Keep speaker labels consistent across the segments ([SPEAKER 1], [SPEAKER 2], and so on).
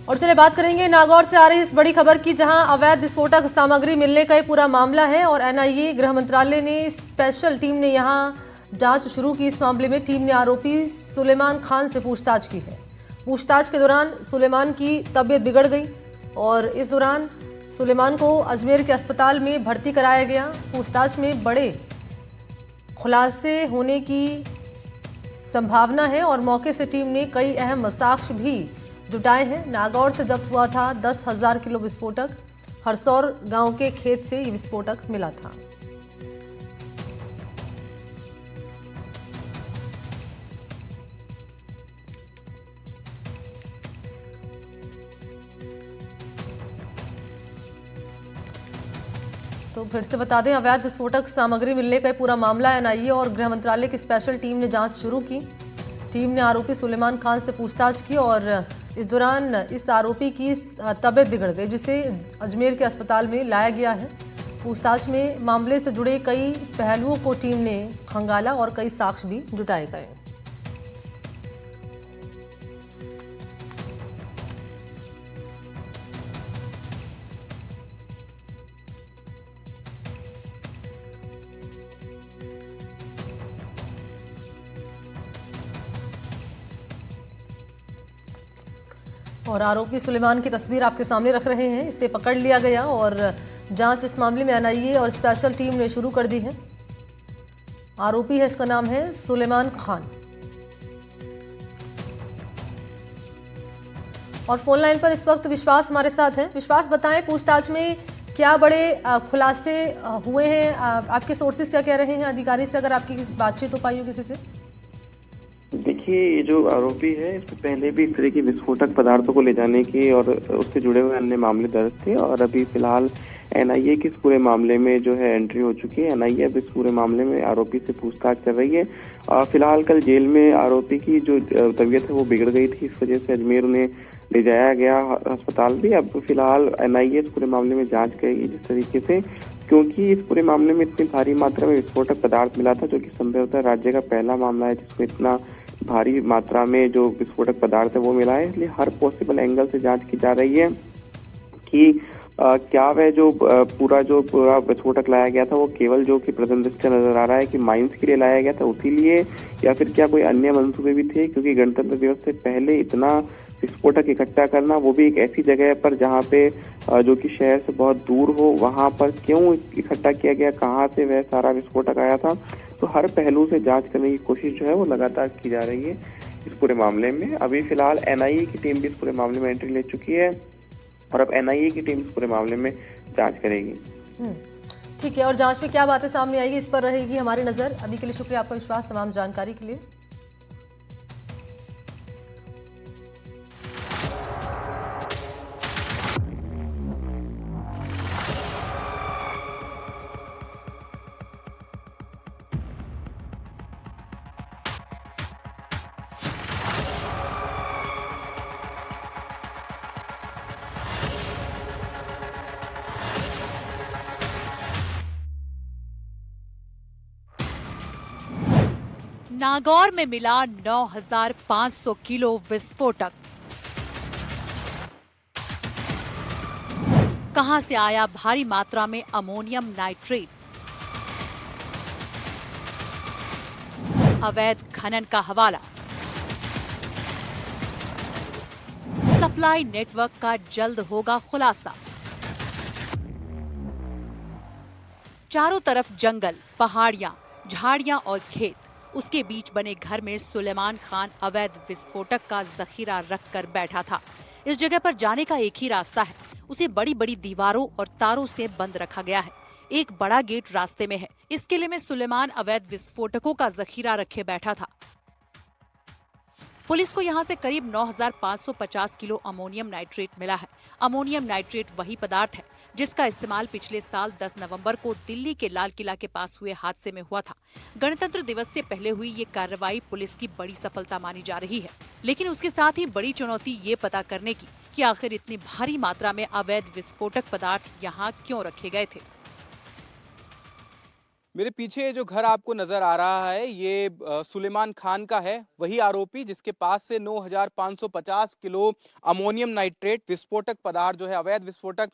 [SPEAKER 1] और चलिए बात करेंगे नागौर से आ रही इस बड़ी खबर की, जहां अवैध विस्फोटक सामग्री मिलने का ये पूरा मामला है और एनआईए गृह मंत्रालय ने स्पेशल टीम ने यहां जांच शुरू की। इस मामले में टीम ने आरोपी सुलेमान खान से पूछताछ की है। पूछताछ के दौरान सुलेमान की तबीयत बिगड़ गई और इस दौरान सुलेमान को अजमेर के अस्पताल में भर्ती कराया गया। पूछताछ में बड़े खुलासे होने की संभावना है और मौके से टीम ने कई अहम साक्ष्य भी जुटाए हैं। नागौर से जब्त हुआ था 10,000 किलो विस्फोटक। हरसौर गांव के खेत से ये विस्फोटक मिला था। तो फिर से बता दें, अवैध विस्फोटक सामग्री मिलने का पूरा मामला एनआईए और गृह मंत्रालय की स्पेशल टीम ने जांच शुरू की। टीम ने आरोपी सुलेमान खान से पूछताछ की और इस दौरान इस आरोपी की तबीयत बिगड़ गई, जिसे अजमेर के अस्पताल में लाया गया है। पूछताछ में मामले से जुड़े कई पहलुओं को टीम ने खंगाला और कई साक्ष्य भी जुटाए गए। और आरोपी सुलेमान की तस्वीर आपके सामने रख रहे हैं। इसे पकड़ लिया गया और जांच इस मामले में एनआईए और स्पेशल टीम ने शुरू कर दी है। आरोपी है, इसका नाम है सुलेमान खान। और फोन लाइन पर इस वक्त विश्वास हमारे साथ हैं। विश्वास, बताएं पूछताछ में क्या बड़े खुलासे हुए हैं? आपके सोर्सेज क्या कह रहे हैं अधिकारी से, अगर आपकी बातचीत हो पाई हो किसी से?
[SPEAKER 2] देखिए, ये जो आरोपी है इससे पहले भी इस तरह की विस्फोटक पदार्थों को ले जाने की और उससे जुड़े हुए अन्य मामले दर्ज थे और अभी फिलहाल एनआईए की इस पूरे मामले में जो है एंट्री हो चुकी है। एनआईए अब इस पूरे मामले में आरोपी से पूछताछ कर रही है। फिलहाल कल जेल में आरोपी की जो तबीयत है वो बिगड़ गई थी, इस वजह से अजमेर उन्हें ले जाया गया अस्पताल भी। अब फिलहाल एनआईए इस पूरे मामले में जाँच करेगी जिस तरीके से, क्योंकि इस पूरे मामले में इतनी भारी मात्रा में विस्फोटक पदार्थ मिला था, जो कि संभवतः राज्य का पहला मामला है जिसमें इतना भारी मात्रा में जो विस्फोटक पदार्थ है वो मिला है। इसलिए हर पॉसिबल एंगल से जांच की जा रही है कि क्या वह जो पूरा विस्फोटक लाया गया था वो केवल जो कि प्रथम दृष्टया नजर आ रहा है कि माइंस के लिए लाया गया था उसी लिए, या फिर क्या कोई अन्य मंसूबे भी थे, क्योंकि गणतंत्र दिवस से पहले इतना विस्फोटक इकट्ठा करना, वो भी एक ऐसी जगह पर जहाँ पे जो कि शहर से बहुत दूर हो, वहां पर क्यों इकट्ठा किया गया, कहाँ से वह सारा विस्फोटक आया था। तो हर पहलू से जांच करने की कोशिश जो है वो लगातार की जा रही है इस पूरे मामले में। अभी फिलहाल एनआईए की टीम भी इस पूरे मामले में एंट्री ले चुकी है और अब एनआईए की टीम इस पूरे मामले में जांच करेगी।
[SPEAKER 1] ठीक है, और जांच में क्या बातें सामने आएगी इस पर रहेगी हमारी नजर। अभी के लिए शुक्रिया आपका विश्वास, तमाम जानकारी के लिए।
[SPEAKER 3] नागौर में मिला 9,500 किलो विस्फोटक। कहां से आया भारी मात्रा में अमोनियम नाइट्रेट? अवैध खनन का हवाला। सप्लाई नेटवर्क का जल्द होगा खुलासा। चारों तरफ जंगल, पहाड़ियां, झाड़ियां और खेत, उसके बीच बने घर में सुलेमान खान अवैध विस्फोटक का जखीरा रख कर बैठा था। इस जगह पर जाने का एक ही रास्ता है, उसे बड़ी बड़ी दीवारों और तारों से बंद रखा गया है। एक बड़ा गेट रास्ते में है। इस किले में सुलेमान अवैध विस्फोटकों का जखीरा रखे बैठा था। पुलिस को यहां से करीब 9,550 किलो अमोनियम नाइट्रेट मिला है। अमोनियम नाइट्रेट वही पदार्थ है जिसका इस्तेमाल पिछले साल 10 नवंबर को दिल्ली के लाल किला के पास हुए हादसे में हुआ था। गणतंत्र दिवस से पहले हुई ये कार्रवाई पुलिस की बड़ी सफलता मानी जा रही है, लेकिन उसके साथ ही बड़ी चुनौती ये पता करने की कि आखिर इतनी भारी मात्रा में अवैध विस्फोटक पदार्थ यहाँ क्यों रखे गए थे।
[SPEAKER 4] मेरे पीछे जो घर आपको नजर आ रहा है ये सुलेमान खान का है, वही आरोपी जिसके पास से 9,550 किलो अमोनियम नाइट्रेट विस्फोटक पदार्थ जो है अवैध विस्फोटक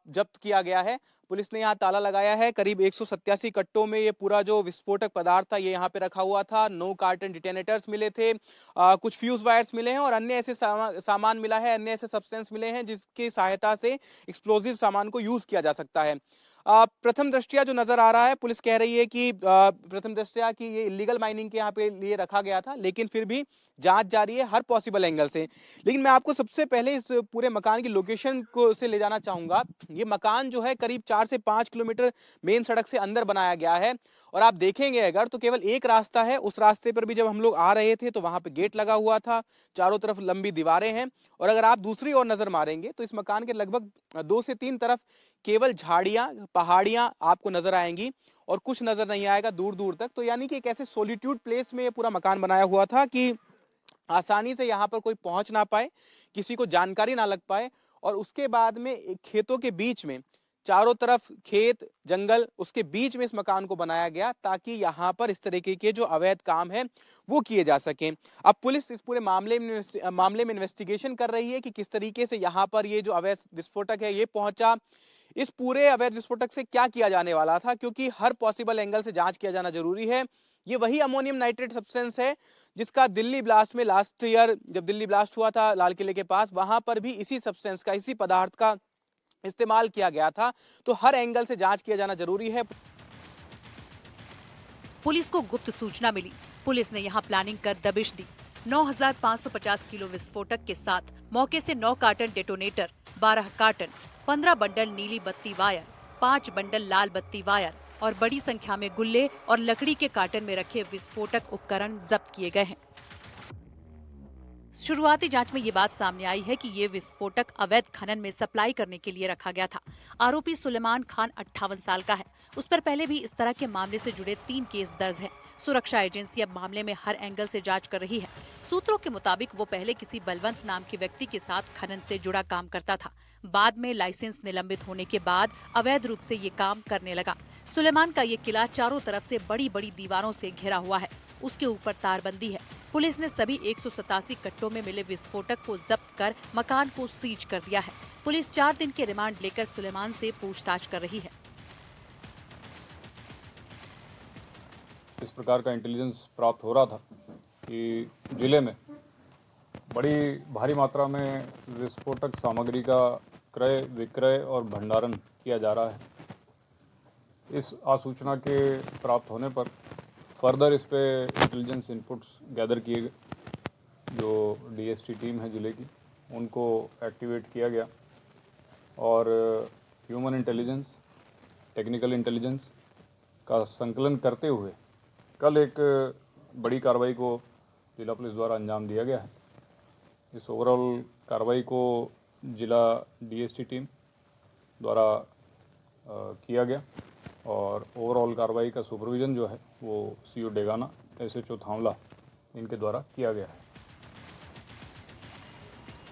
[SPEAKER 4] जब्त किया गया है। पुलिस ने यहाँ ताला लगाया है। करीब 187 कट्टों में ये पूरा जो विस्फोटक पदार्थ था ये यहाँ पे रखा हुआ था। 9 कार्टन डिटोनेटर्स मिले थे, कुछ फ्यूज वायर्स मिले हैं और अन्य ऐसे सामान मिला है, अन्य ऐसे सब्सटेंस मिले हैं जिसकी सहायता से एक्सप्लोजिव सामान को यूज किया जा सकता है। प्रथम दृष्टया जो नजर आ रहा है, पुलिस कह रही है कि प्रथम दृष्टया कि ये इलीगल माइनिंग के यहाँ पे लिए रखा गया था, लेकिन फिर भी जांच जारी है हर पॉसिबल एंगल से। लेकिन मैं आपको सबसे पहले इस पूरे मकान की लोकेशन को से ले जाना चाहूंगा। ये मकान जो है करीब 4 से 5 किलोमीटर मेन सड़क से अंदर बनाया गया है और आप देखेंगे अगर तो केवल एक रास्ता है। उस रास्ते पर भी जब हम लोग आ रहे थे तो वहां पे गेट लगा हुआ था, चारों तरफ लंबी दीवारें हैं और अगर आप दूसरी ओर नजर मारेंगे तो इस मकान के लगभग 2 से 3 तरफ केवल झाड़ियां, पहाड़ियां आपको नजर आएंगी और कुछ नजर नहीं आएगा दूर दूर तक। तो यानी कि एक ऐसे सोलिट्यूड प्लेस में ये पूरा मकान बनाया हुआ था कि आसानी से यहाँ पर कोई पहुंच ना पाए, किसी को जानकारी ना लग पाए। और उसके बाद में एक खेतों के बीच में, चारों तरफ खेत जंगल, उसके बीच में इस मकान को बनाया गया ताकि यहाँ पर इस तरीके के जो अवैध काम है वो किए जा सकें। अब पुलिस इस पूरे मामले में इन्वेस्टिगेशन कर रही है कि किस तरीके से यहाँ पर ये जो अवैध विस्फोटक है ये पहुंचा, इस पूरे अवैध विस्फोटक से क्या किया जाने वाला था, क्योंकि हर पॉसिबल एंगल से जांच किया जाना जरूरी है। ये वही अमोनियम नाइट्रेट सब्सटेंस है जिसका दिल्ली ब्लास्ट में लास्ट ईयर जब दिल्ली ब्लास्ट हुआ था लाल किले के पास, वहां पर भी इसी सब्सटेंस का, इसी पदार्थ का इस्तेमाल किया गया था। तो हर एंगल से जांच किया जाना जरूरी है।
[SPEAKER 3] पुलिस को गुप्त सूचना मिली। पुलिस ने यहां प्लानिंग कर दबिश दी। 9,550 किलो विस्फोटक के साथ मौके से 9 कार्टन डेटोनेटर, 12 कार्टन, 15 बंडल नीली बत्ती वायर, 5 बंडल लाल बत्ती वायर और बड़ी संख्या में गुल्ले और लकड़ी के कार्टन में रखे विस्फोटक उपकरण जब्त किए गए हैं। शुरुआती जांच में ये बात सामने आई है कि ये विस्फोटक अवैध खनन में सप्लाई करने के लिए रखा गया था। आरोपी सुलेमान खान 58 साल का है। उस पर पहले भी इस तरह के मामले से जुड़े 3 केस दर्ज हैं। सुरक्षा एजेंसी अब मामले में हर एंगल से जांच कर रही है। सूत्रों के मुताबिक वो पहले किसी बलवंत नाम के व्यक्ति के साथ खनन से जुड़ा काम करता था। बाद में लाइसेंस निलंबित होने के बाद अवैध रूप से ये काम करने लगा। सुलेमान का ये किला चारों तरफ से बड़ी बड़ी दीवारों से घिरा हुआ है। उसके ऊपर तारबंदी है। पुलिस ने सभी 187 कट्टों में मिले विस्फोटक को जब्त कर मकान को सीज कर दिया है। पुलिस 4 दिन के रिमांड लेकर सुलेमान से पूछताछ कर रही है।
[SPEAKER 5] इस प्रकार का इंटेलिजेंस प्राप्त हो रहा था कि जिले में बड़ी भारी मात्रा में विस्फोटक सामग्री का क्रय, विक्रय और भंडारण किया जा रहा है। इस आसूचना के प्राप्त होने पर फर्दर इस पे इंटेलिजेंस इनपुट्स गैदर किए गए। जो डीएसटी टीम है जिले की, उनको एक्टिवेट किया गया और ह्यूमन इंटेलिजेंस, टेक्निकल इंटेलिजेंस का संकलन करते हुए कल एक बड़ी कार्रवाई को जिला पुलिस द्वारा अंजाम दिया गया है। इस ओवरऑल कार्रवाई को जिला डीएसटी टीम द्वारा किया गया और ओवरऑल कार्रवाई का सुपरविजन जो है वो सीओ डेगाना, एसएचओ थावला, इनके द्वारा किया गया है।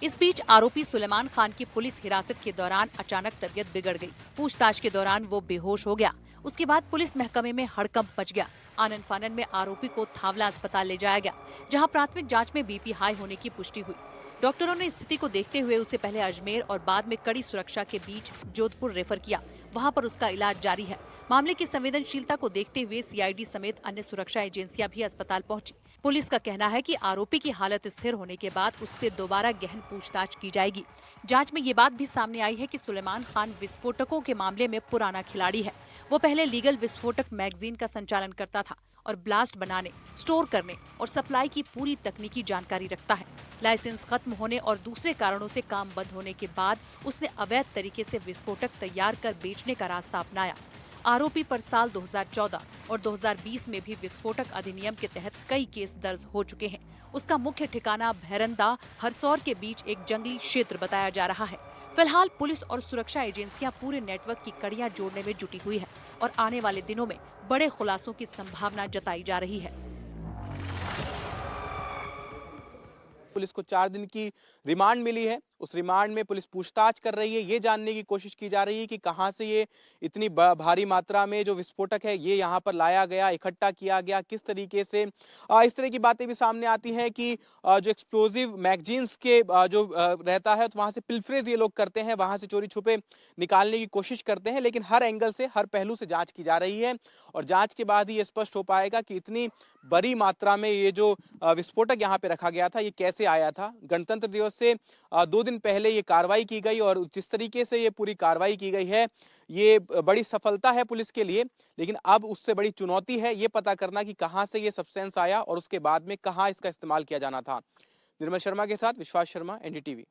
[SPEAKER 3] इस बीच आरोपी सुलेमान खान की पुलिस हिरासत के दौरान अचानक तबीयत बिगड़ गई। पूछताछ के दौरान वो बेहोश हो गया। उसके बाद पुलिस महकमे में हड़कंप मच गया। आनन फानन में आरोपी को थावला अस्पताल ले जाया गया, जहां प्राथमिक जांच में बीपी हाई होने की पुष्टि हुई। डॉक्टरों ने स्थिति को देखते हुए उसे पहले अजमेर और बाद में कड़ी सुरक्षा के बीच जोधपुर रेफर किया। वहां पर उसका इलाज जारी है। मामले की संवेदनशीलता को देखते हुए सीआईडी समेत अन्य सुरक्षा एजेंसियां भी अस्पताल पहुंची। पुलिस का कहना है कि आरोपी की हालत स्थिर होने के बाद उससे दोबारा गहन पूछताछ की जाएगी। जांच में ये बात भी सामने आई है कि सुलेमान खान विस्फोटकों के मामले में पुराना खिलाड़ी है। वो पहले लीगल विस्फोटक मैगजीन का संचालन करता था और ब्लास्ट बनाने, स्टोर करने और सप्लाई की पूरी तकनीकी जानकारी रखता है। लाइसेंस खत्म होने और दूसरे कारणों से काम बंद होने के बाद उसने अवैध तरीके से विस्फोटक तैयार कर बेचने का रास्ता अपनाया। आरोपी पर साल 2014 और 2020 में भी विस्फोटक अधिनियम के तहत कई केस दर्ज हो चुके हैं। उसका मुख्य ठिकाना भैरंदा, हरसौर के बीच एक जंगली क्षेत्र बताया जा रहा है। फिलहाल पुलिस और सुरक्षा एजेंसियां पूरे नेटवर्क की कड़ियां जोड़ने में जुटी हुई है और आने वाले दिनों में बड़े खुलासों की संभावना जताई जा रही है।
[SPEAKER 4] पुलिस को 4 दिन की रिमांड मिली है। उस रिमांड में पुलिस पूछताछ कर रही है। ये जानने की कोशिश की जा रही है कि कहां से ये इतनी भारी मात्रा में जो विस्फोटक है ये यहाँ पर लाया गया, इकट्ठा किया गया, किस तरीके से। इस तरह की बातें भी सामने आती हैं कि जो एक्सप्लोजिव मैगजीन्स के जो रहता है तो वहां से पिलफरेज ये लोग करते हैं, वहां से चोरी छुपे निकालने की कोशिश करते हैं, लेकिन हर एंगल से, हर पहलू से जांच की जा रही है और जांच के बाद ही ये स्पष्ट हो पाएगा कि इतनी बड़ी मात्रा में ये जो विस्फोटक यहाँ पे रखा गया था ये कैसे आया था। गणतंत्र दिवस से 2 दिन पहले ये कार्रवाई की गई और जिस तरीके से ये पूरी कार्रवाई की गई है ये बड़ी सफलता है पुलिस के लिए, लेकिन अब उससे बड़ी चुनौती है ये पता करना कि कहां से ये सब्सटेंस आया और उसके बाद में कहां इसका इस्तेमाल किया जाना था। निर्मल शर्मा के साथ विश्वास शर्मा, एनडीटीवी।